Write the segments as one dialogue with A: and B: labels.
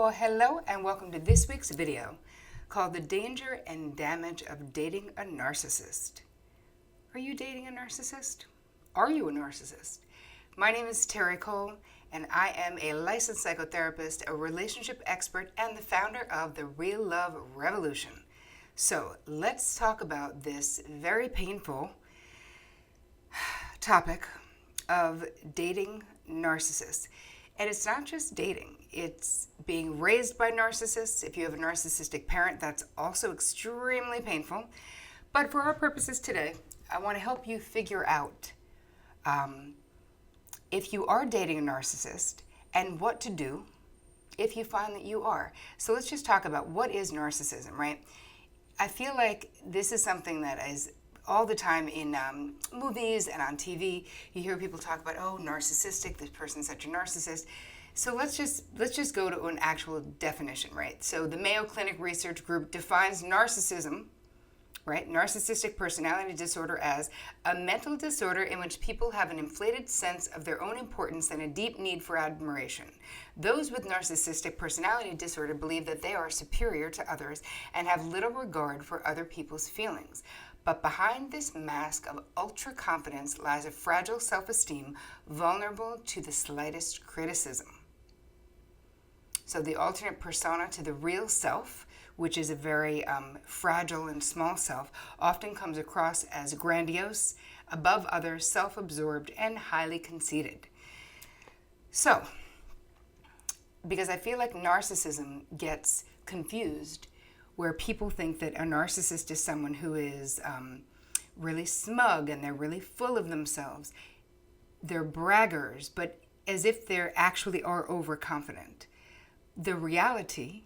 A: Well, hello and welcome to this week's video called The Danger and Damage of Dating a Narcissist. Are you dating a narcissist? Are you a narcissist? My name is Terri Cole and I am a licensed psychotherapist, a relationship expert, and the founder of the Real Love Revolution. So let's talk about this very painful topic of dating narcissists. And it's not just dating, it's being raised by narcissists. If you have a narcissistic parent, that's also extremely painful. But for our purposes today, I want to help you figure out if you are dating a narcissist and what to do if you find that you are. So let's just talk about what is narcissism, right? I feel like this is something that is all the time in movies and on TV. You hear people talk about, oh, narcissistic, this person's such a narcissist. So let's just go to an actual definition, right? So the Mayo Clinic Research Group defines narcissism, right? Narcissistic personality disorder as a mental disorder in which people have an inflated sense of their own importance and a deep need for admiration. Those with narcissistic personality disorder believe that they are superior to others and have little regard for other people's feelings. But behind this mask of ultra-confidence lies a fragile self-esteem vulnerable to the slightest criticism. So the alternate persona to the real self, which is a very fragile and small self, often comes across as grandiose, above others, self-absorbed, and highly conceited. So, because I feel like narcissism gets confused, where people think that a narcissist is someone who is really smug and they're really full of themselves. They're braggers, but as if they actually are overconfident. The reality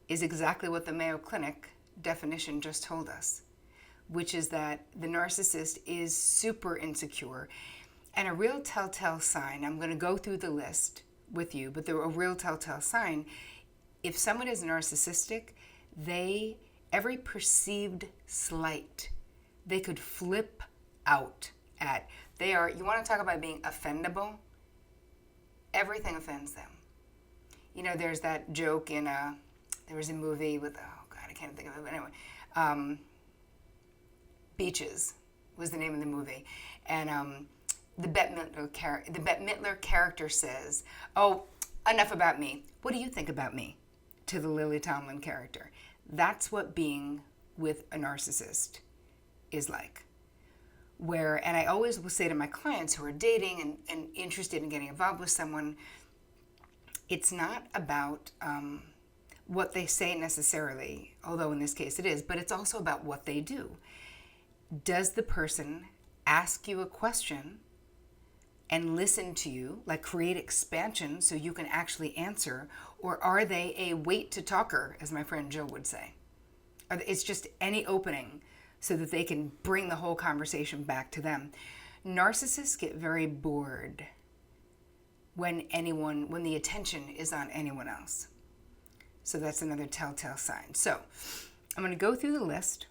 A: is exactly what the Mayo Clinic definition just told us, which is that the narcissist is super insecure. And a real telltale sign, I'm going to go through the list with you, but a real telltale sign, if someone is narcissistic, every perceived slight, they could flip out at. You want to talk about being offendable? Everything offends them. You know, there's that joke there was a movie with, oh God, I can't think of it, but anyway, Beaches was the name of the movie. And the Bette Midler character says, oh, enough about me. What do you think about me? To the Lily Tomlin character. That's what being with a narcissist is like. And I always will say to my clients who are dating and interested in getting involved with someone, it's not about what they say necessarily, although in this case it is, but it's also about what they do. Does the person ask you a question and listen to you, like create expansion so you can actually answer, or are they a wait to talker, as my friend Jill would say? It's just any opening so that they can bring the whole conversation back to them. Narcissists get very bored when the attention is on anyone else. So that's another telltale sign. So I'm going to go through the list.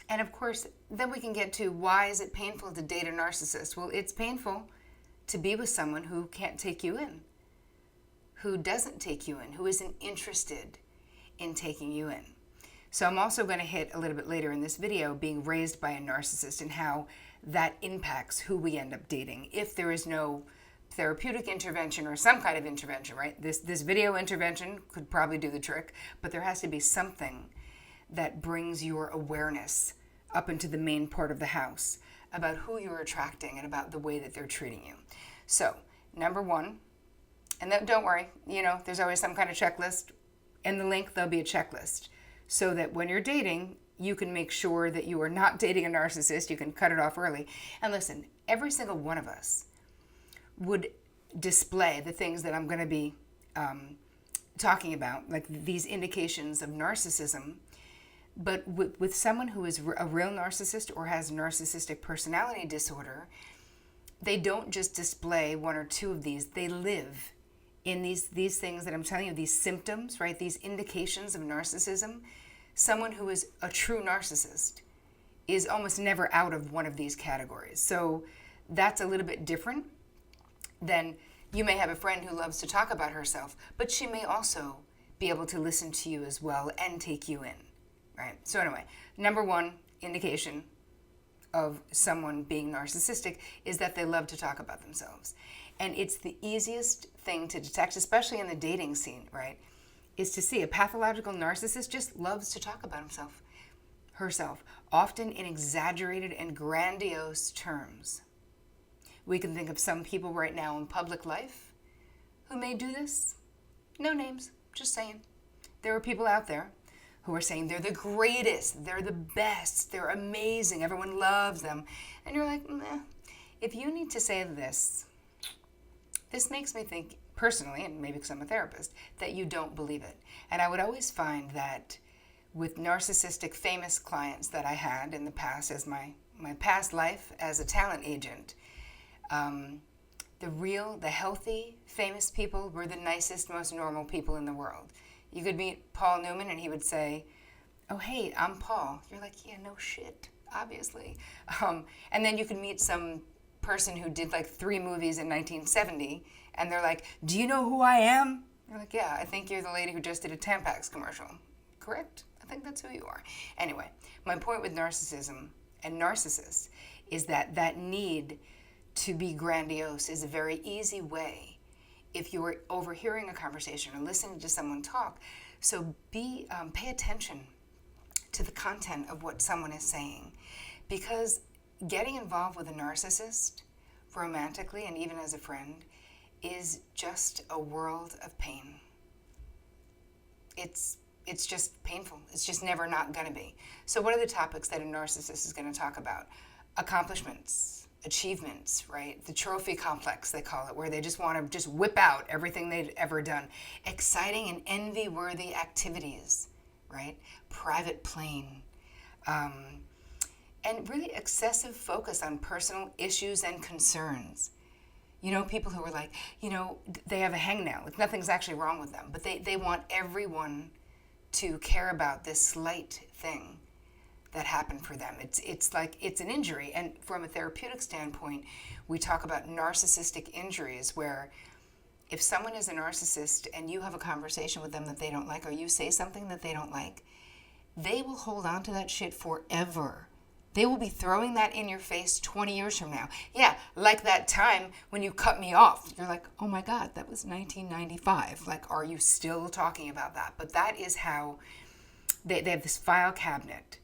A: And of course, then we can get to why is it painful to date a narcissist? Well, it's painful to be with someone who can't take you in, who doesn't take you in, who isn't interested in taking you in. So I'm also going to hit a little bit later in this video being raised by a narcissist and how that impacts who we end up dating if there is no therapeutic intervention or some kind of intervention, right? This video intervention could probably do the trick, but there has to be something that brings your awareness up into the main part of the house about who you're attracting and about the way that they're treating you. So, number one, and don't worry, there's always some kind of checklist. In the link, there'll be a checklist so that when you're dating, you can make sure that you are not dating a narcissist. You can cut it off early. And listen, every single one of us would display the things that I'm going to be talking about, like these indications of narcissism. But with someone who is a real narcissist or has narcissistic personality disorder, they don't just display one or two of these. They live in these things that I'm telling you, these symptoms, right? These indications of narcissism. Someone who is a true narcissist is almost never out of one of these categories. So that's a little bit different than You may have a friend who loves to talk about herself, but she may also be able to listen to you as well and take you in, right? So anyway, number one indication of someone being narcissistic is that they love to talk about themselves. And it's the easiest thing to detect, especially in the dating scene, right? Is to see a pathological narcissist just loves to talk about himself, herself, often in exaggerated and grandiose terms. We can think of some people right now in public life who may do this. No names, just saying. There are people out there who are saying they're the greatest, they're the best, they're amazing, everyone loves them. And you're like, meh. If you need to say this makes me think personally, and maybe because I'm a therapist, that you don't believe it. And I would always find that with narcissistic famous clients that I had in the past, as my past life as a talent agent, the healthy, famous people were the nicest, most normal people in the world. You could meet Paul Newman and he would say, oh, hey, I'm Paul. You're like, yeah, no shit, obviously. And then you could meet some person who did like 3 movies in 1970 and they're like, do you know who I am? You're like, yeah, I think you're the lady who just did a Tampax commercial. Correct? I think that's who you are. Anyway, my point with narcissism and narcissists is that need to be grandiose is a very easy way if you're overhearing a conversation or listening to someone talk. So pay attention to the content of what someone is saying, because getting involved with a narcissist romantically and even as a friend is just a world of pain. It's just painful. It's just never not going to be. So what are the topics that a narcissist is going to talk about? Accomplishments, achievements, right? The trophy complex, they call it, where they just want to just whip out everything they've ever done. Exciting and envy-worthy activities, right? Private plane. And really excessive focus on personal issues and concerns. You know, people who are like, you know, they have a hangnail. Like nothing's actually wrong with them, but they want everyone to care about this slight thing that happened for them. It's like it's an injury. And from a therapeutic standpoint, we talk about narcissistic injuries where if someone is a narcissist and you have a conversation with them that they don't like, or you say something that they don't like, they will hold on to that shit forever. They will be throwing that in your face 20 years from now. Yeah, like that time when you cut me off. You're like, oh my God, that was 1995. Like, are you still talking about that? But that is how they have this file cabinet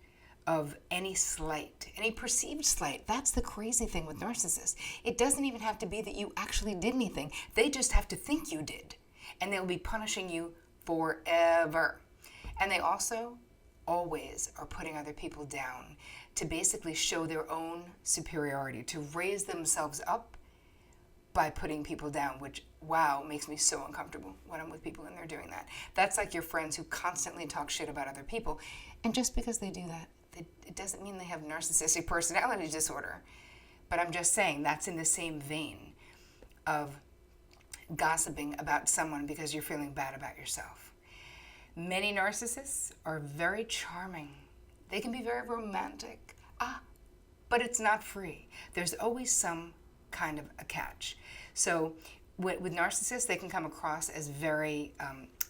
A: of any slight, any perceived slight. That's the crazy thing with narcissists. It doesn't even have to be that you actually did anything. They just have to think you did. And they'll be punishing you forever. And they also always are putting other people down to basically show their own superiority, to raise themselves up by putting people down, which, wow, makes me so uncomfortable when I'm with people and they're doing that. That's like your friends who constantly talk shit about other people. And just because they do that, it doesn't mean they have narcissistic personality disorder. But I'm just saying that's in the same vein of gossiping about someone because you're feeling bad about yourself. Many narcissists are very charming. They can be very romantic. But it's not free. There's always some kind of a catch. So with narcissists, they can come across as very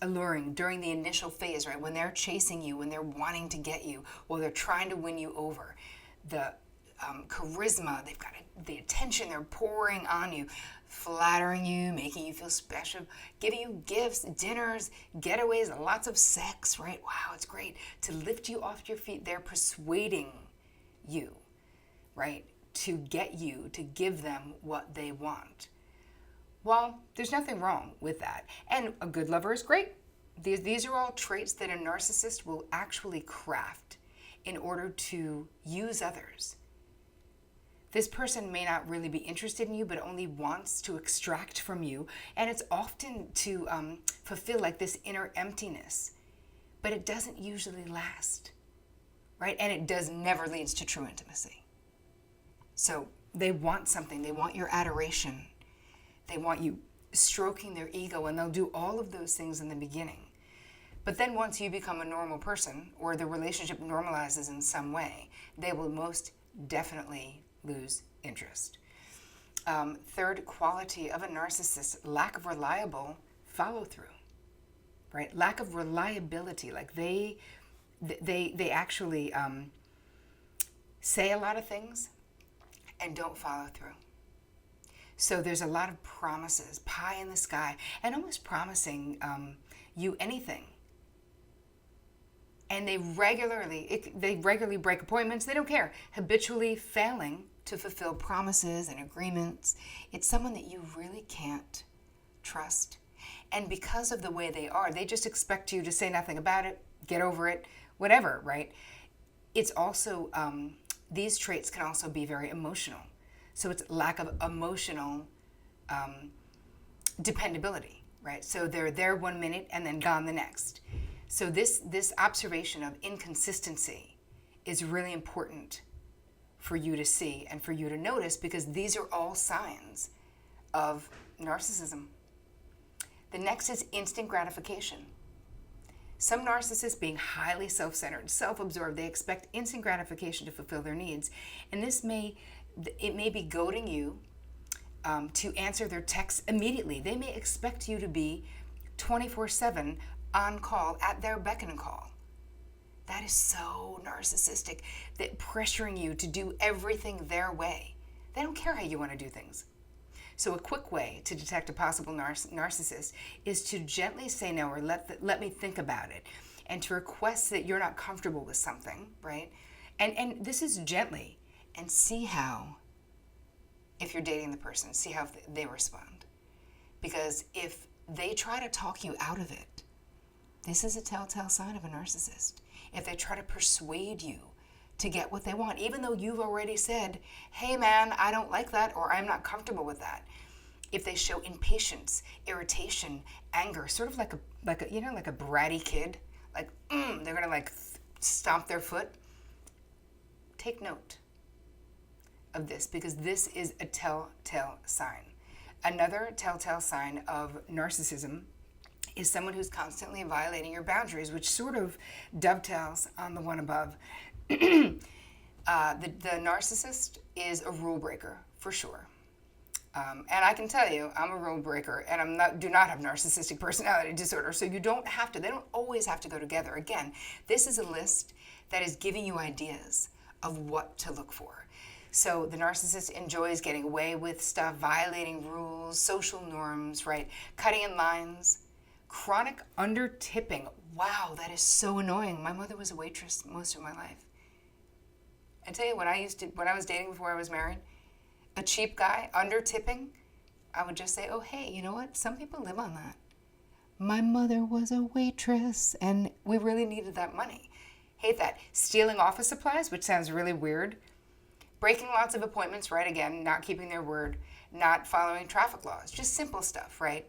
A: alluring during the initial phase, right? When they're chasing you, when they're wanting to get you, or they're trying to win you over. The charisma, they've got the attention they're pouring on you, flattering you, making you feel special, giving you gifts, dinners, getaways, lots of sex, right? Wow, it's great. To lift you off your feet, they're persuading you, right? To get you to give them what they want. Well, there's nothing wrong with that. And a good lover is great. These are all traits that a narcissist will actually craft in order to use others. This person may not really be interested in you, but only wants to extract from you. And it's often to fulfill like this inner emptiness. But it doesn't usually last, right? And it never leads to true intimacy. So they want something. They want your adoration. They want you stroking their ego, and they'll do all of those things in the beginning. But then once you become a normal person, or the relationship normalizes in some way, they will most definitely lose interest. Third quality of a narcissist, lack of reliable follow through, right? Lack of reliability. Like they actually say a lot of things and don't follow through. So there's a lot of promises, pie in the sky, and almost promising you anything. And they regularly break appointments. They don't care. Habitually failing to fulfill promises and agreements. It's someone that you really can't trust. And because of the way they are, they just expect you to say nothing about it, get over it, whatever, right? It's also, these traits can also be very emotional. So it's lack of emotional dependability, right? So they're there 1 minute and then gone the next. So this observation of inconsistency is really important for you to see and for you to notice, because these are all signs of narcissism. The next is instant gratification. Some narcissists, being highly self-centered, self-absorbed, they expect instant gratification to fulfill their needs. And it may be goading you to answer their texts immediately. They may expect you to be 24/7 on call, at their beck and call. That is so narcissistic, that pressuring you to do everything their way. They don't care how you want to do things. So a quick way to detect a possible narcissist is to gently say no, or let me think about it, and to request that you're not comfortable with something, right? And this is gently, and see how, if you're dating the person, see how they respond. Because if they try to talk you out of it, this is a telltale sign of a narcissist. If they try to persuade you to get what they want, even though you've already said, hey man, I don't like that, or I'm not comfortable with that. If they show impatience, irritation, anger, sort of like a bratty kid, like they're gonna stomp their foot. Take note of this, because this is a telltale sign. Another telltale sign of narcissism is someone who's constantly violating your boundaries, which sort of dovetails on the one above. The narcissist is a rule breaker, for sure. And I can tell you, I'm a rule breaker, and do not have narcissistic personality disorder, so they don't always have to go together. Again, this is a list that is giving you ideas of what to look for. So the narcissist enjoys getting away with stuff, violating rules, social norms, right? Cutting in lines. Chronic under-tipping. Wow, that is so annoying. My mother was a waitress most of my life. I tell you, when I was dating before I was married, a cheap guy, under-tipping, I would just say, oh, hey, you know what? Some people live on that. My mother was a waitress, and we really needed that money. Hate that. Stealing office supplies, which sounds really weird. Breaking lots of appointments, right? Again, not keeping their word, not following traffic laws. Just simple stuff, right?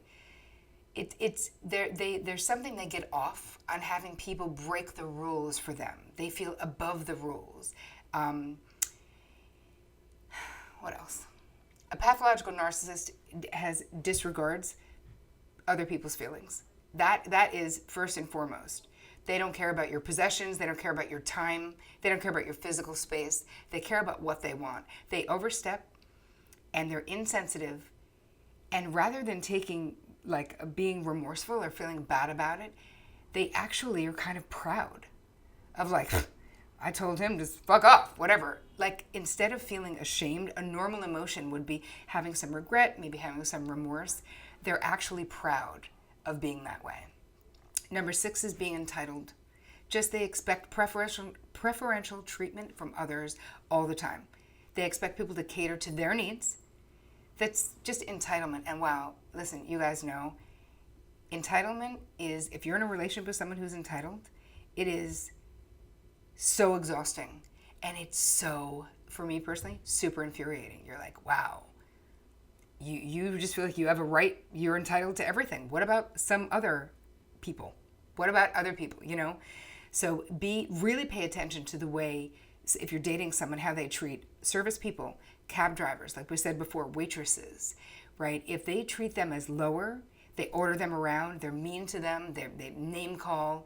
A: There's something they get off on, having people break the rules for them. They feel above the rules. What else? A pathological narcissist disregards other people's feelings. That is first and foremost. They don't care about your possessions. They don't care about your time. They don't care about your physical space. They care about what they want. They overstep, and they're insensitive. And rather than being remorseful or feeling bad about it, they actually are kind of proud of I told him to fuck off, whatever. Instead of feeling ashamed, a normal emotion would be having some regret, maybe having some remorse. They're actually proud of being that way. Number 6 is being entitled. They expect preferential treatment from others all the time. They expect people to cater to their needs. That's just entitlement. And wow, listen, you guys know, entitlement is, if you're in a relationship with someone who's entitled, it is so exhausting. And it's so, for me personally, super infuriating. You're like, wow, you just feel like you have a right, you're entitled to everything. What about some other people? What about other people, So really pay attention to the way, if you're dating someone, how they treat service people, cab drivers, like we said before, waitresses, right? If they treat them as lower, they order them around, they're mean to them, they name call,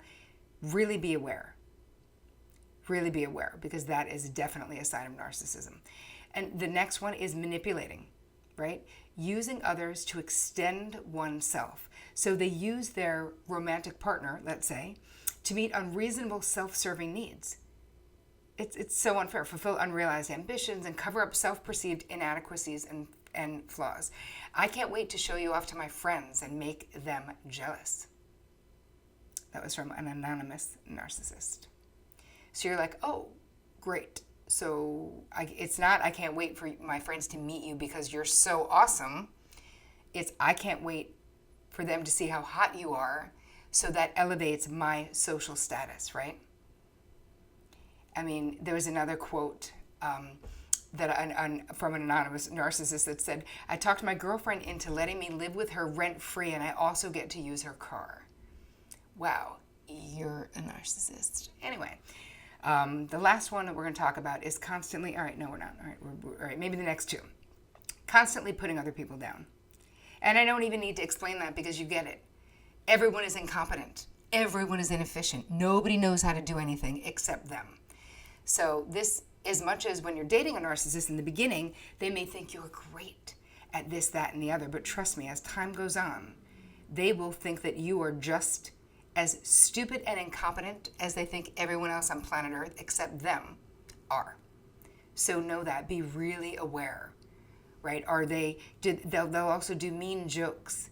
A: really be aware. Really be aware, because that is definitely a sign of narcissism. And the next one is manipulating. right? Using others to extend oneself. So they use their romantic partner, let's say, to meet unreasonable self-serving needs. It's so unfair. Fulfill unrealized ambitions and cover up self-perceived inadequacies and flaws. I can't wait to show you off to my friends and make them jealous. That was from an anonymous narcissist. So you're like, oh, great. So it's not, I can't wait for my friends to meet you because you're so awesome. It's, I can't wait for them to see how hot you are, so that elevates my social status, right? I mean, there was another quote from an anonymous narcissist that said, I talked my girlfriend into letting me live with her rent-free, and I also get to use her car. Wow, you're a narcissist. Anyway, the last one that we're going to talk about is constantly, all right, no, we're not. All right, maybe the next two. Constantly putting other people down. And I don't even need to explain that because you get it. Everyone is incompetent. Everyone is inefficient. Nobody knows how to do anything except them. So this, as much as when you're dating a narcissist in the beginning, they may think you're great at this, that, and the other. But trust me, as time goes on, they will think that you are just as stupid and incompetent as they think everyone else on planet Earth except them are. So know that. Be really aware, right? They'll also do mean jokes,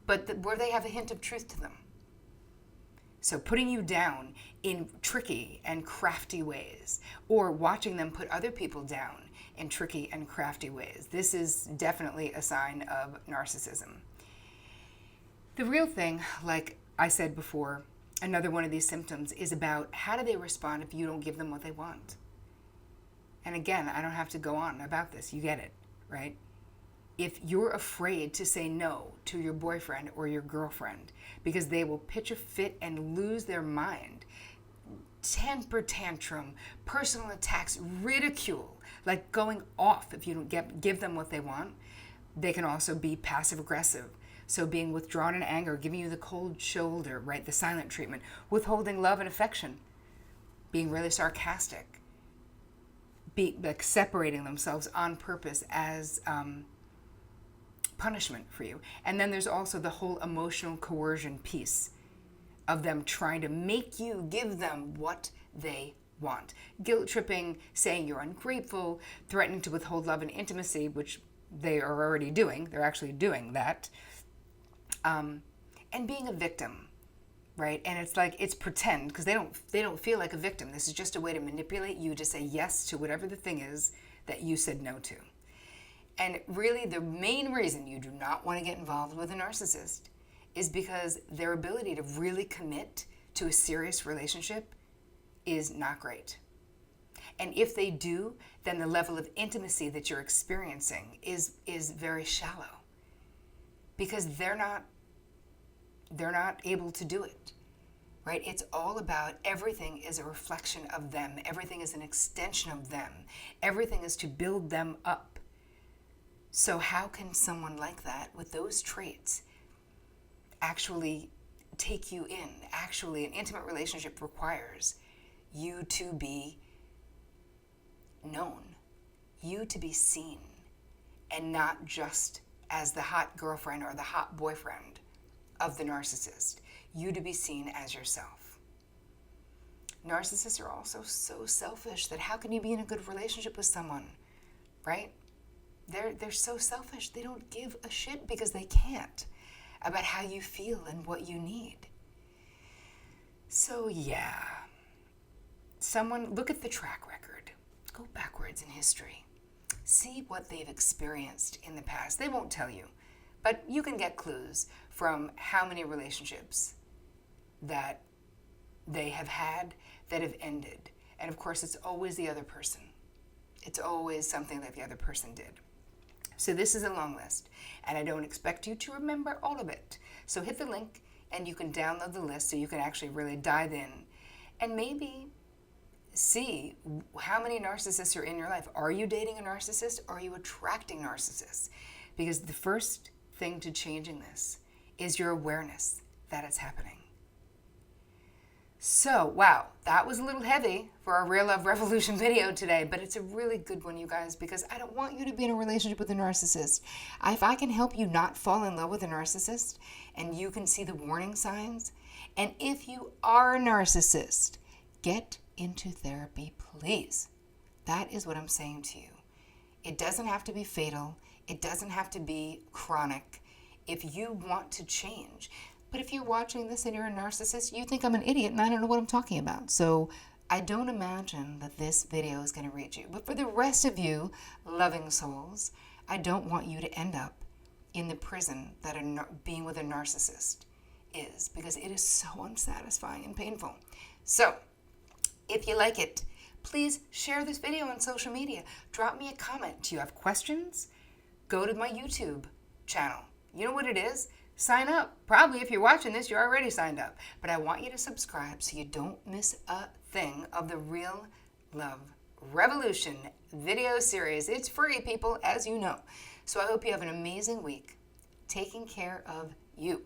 A: but where they have a hint of truth to them. So putting you down in tricky and crafty ways, or watching them put other people down in tricky and crafty ways. This is definitely a sign of narcissism. The real thing, like I said before, another one of these symptoms is about how do they respond if you don't give them what they want. And again, I don't have to go on about this. You get it, right? If you're afraid to say no to your boyfriend or your girlfriend because they will pitch a fit and lose their mind, temper tantrum, personal attacks, ridicule, like going off if you don't give them what they want, they can also be passive aggressive. So being withdrawn in anger, giving you the cold shoulder, right? The silent treatment, withholding love and affection, being really sarcastic, like separating themselves on purpose as punishment for you. And then there's also the whole emotional coercion piece of them trying to make you give them what they want. Guilt tripping, saying you're ungrateful, threatening to withhold love and intimacy, which they are already doing. They're actually doing that. And being a victim, right? And it's like, it's pretend, because they don't feel like a victim. This is just a way to manipulate you to say yes to whatever the thing is that you said no to. And really, the main reason you do not want to get involved with a narcissist is because their ability to really commit to a serious relationship is not great. And if they do, then the level of intimacy that you're experiencing is very shallow, because they're not able to do it, right? It's all about, everything is a reflection of them. Everything is an extension of them. Everything is to build them up. So how can someone like that, with those traits, actually take you in? Actually, an intimate relationship requires you to be known, you to be seen, and not just as the hot girlfriend or the hot boyfriend of the narcissist. You to be seen as yourself. Narcissists are also so selfish that how can you be in a good relationship with someone, right? They're so selfish. They don't give a shit, because they can't, about how you feel and what you need. So yeah, look at the track record. Go backwards in history. See what they've experienced in the past. They won't tell you, but you can get clues from how many relationships that they have had that have ended. And of course, it's always the other person. It's always something that the other person did. So this is a long list, and I don't expect you to remember all of it. So hit the link and you can download the list so you can actually really dive in and maybe see how many narcissists are in your life. Are you dating a narcissist? Are you attracting narcissists? Because the first thing to changing this is your awareness that it's happening. So, wow, that was a little heavy for our Real Love Revolution video today, but it's a really good one, you guys, because I don't want you to be in a relationship with a narcissist. If I can help you not fall in love with a narcissist, and you can see the warning signs, and if you are a narcissist, get into therapy, please. That is what I'm saying to you. It doesn't have to be fatal. It doesn't have to be chronic if you want to change. But if you're watching this and you're a narcissist, you think I'm an idiot and I don't know what I'm talking about. So I don't imagine that this video is going to reach you. But for the rest of you loving souls, I don't want you to end up in the prison that being with a narcissist is, because it is so unsatisfying and painful. So if you like it, please share this video on social media. Drop me a comment. Do you have questions? Go to my YouTube channel. You know what it is? Sign up. Probably if you're watching this, you're already signed up. But I want you to subscribe so you don't miss a thing of the Real Love Revolution video series. It's free, people, as you know. So I hope you have an amazing week taking care of you.